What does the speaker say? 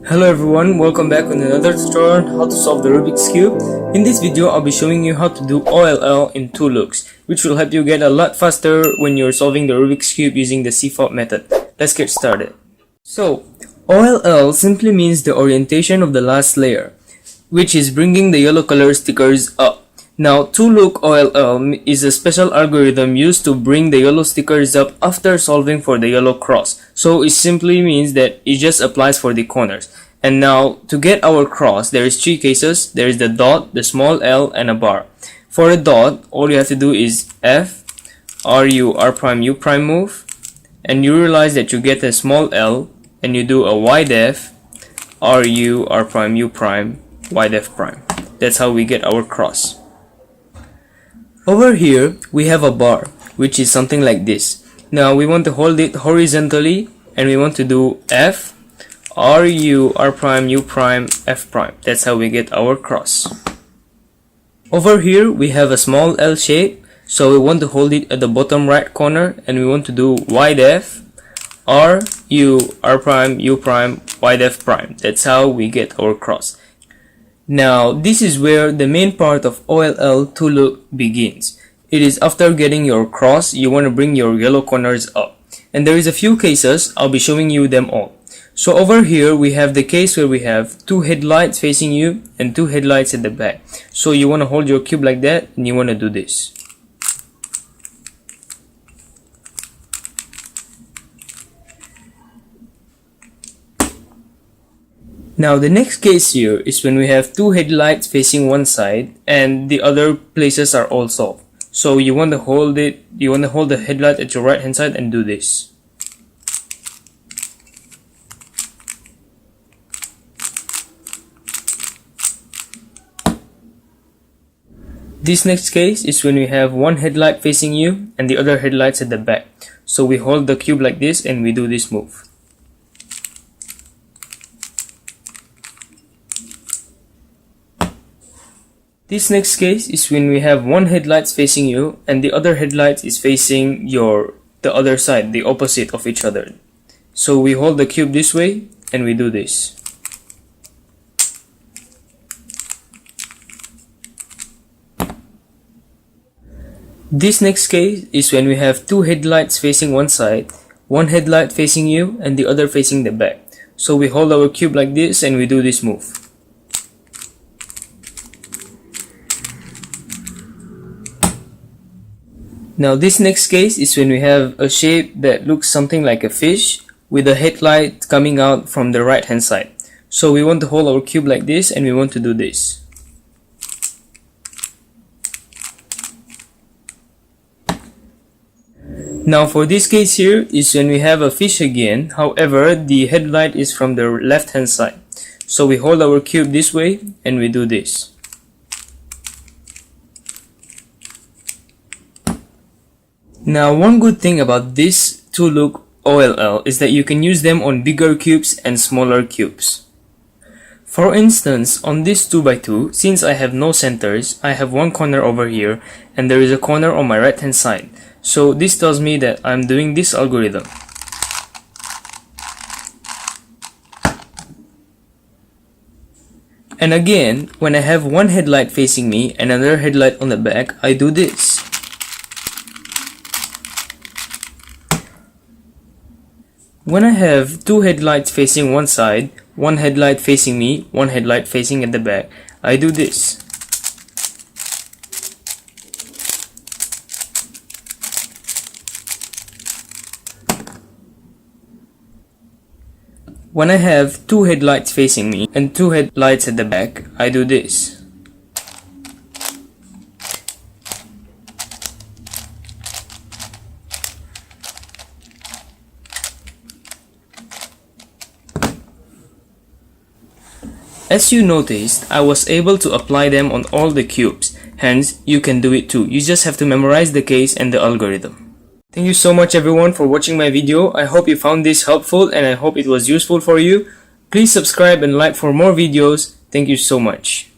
Hello everyone, welcome back with another tutorial on how to solve the Rubik's Cube. In this video, I'll be showing you how to do OLL in 2 looks, which will help you get a lot faster when you're solving the Rubik's Cube using the CFOP method. Let's get started. So, OLL simply means the orientation of the last layer, which is bringing the yellow color stickers up. Now, Look OLL is a special algorithm used to bring the yellow stickers up after solving for the yellow cross. So it simply means that it just applies for the corners. And now, to get our cross, there is 3 cases. There is the dot, the small l, and a bar. For a dot, all you have to do is F, RU, R prime, U prime move. And you realize that you get a small l, and you do a wide F, RU, R prime, U prime, wide F prime. That's how we get our cross. Over here, we have a bar, which is something like this. Now, we want to hold it horizontally, and we want to do F, RU, R prime, U prime, F prime. That's how we get our cross. Over here, we have a small L shape, so we want to hold it at the bottom right corner, and we want to do wide F, R, U, R prime, U prime, wide F prime. That's how we get our cross. Now, this is where the main part of OLL to look begins. It is after getting your cross, you want to bring your yellow corners up. And there is a few cases, I'll be showing you them all. So over here, we have the case where we have 2 headlights facing you and 2 headlights at the back. So you want to hold your cube like that and you want to do this. Now the next case here is when we have 2 headlights facing one side and the other places are all solved. So you want to hold the headlight at your right hand side and do this. This next case is when we have 1 headlight facing you and the other headlights at the back. So we hold the cube like this and we do this move. This next case is when we have 1 headlight facing you and the other headlight is facing the other side, the opposite of each other. So we hold the cube this way and we do this. This next case is when we have 2 headlights facing one side, 1 headlight facing you and the other facing the back. So we hold our cube like this and we do this move. Now this next case is when we have a shape that looks something like a fish with a headlight coming out from the right hand side. So we want to hold our cube like this and we want to do this. Now for this case here is when we have a fish again, however the headlight is from the left hand side. So we hold our cube this way and we do this. Now one good thing about this Look OLL is that you can use them on bigger cubes and smaller cubes. For instance, on this 2x2, since I have no centers, I have 1 corner over here and there is a corner on my right hand side. So this tells me that I'm doing this algorithm. And again, when I have 1 headlight facing me and another headlight on the back, I do this. When I have 2 headlights facing one side, 1 headlight facing me, 1 headlight facing at the back, I do this. When I have 2 headlights facing me and 2 headlights at the back, I do this. As you noticed, I was able to apply them on all the cubes, hence you can do it too. You just have to memorize the case and the algorithm. Thank you so much everyone for watching my video. I hope you found this helpful and I hope it was useful for you. Please subscribe and like for more videos. Thank you so much.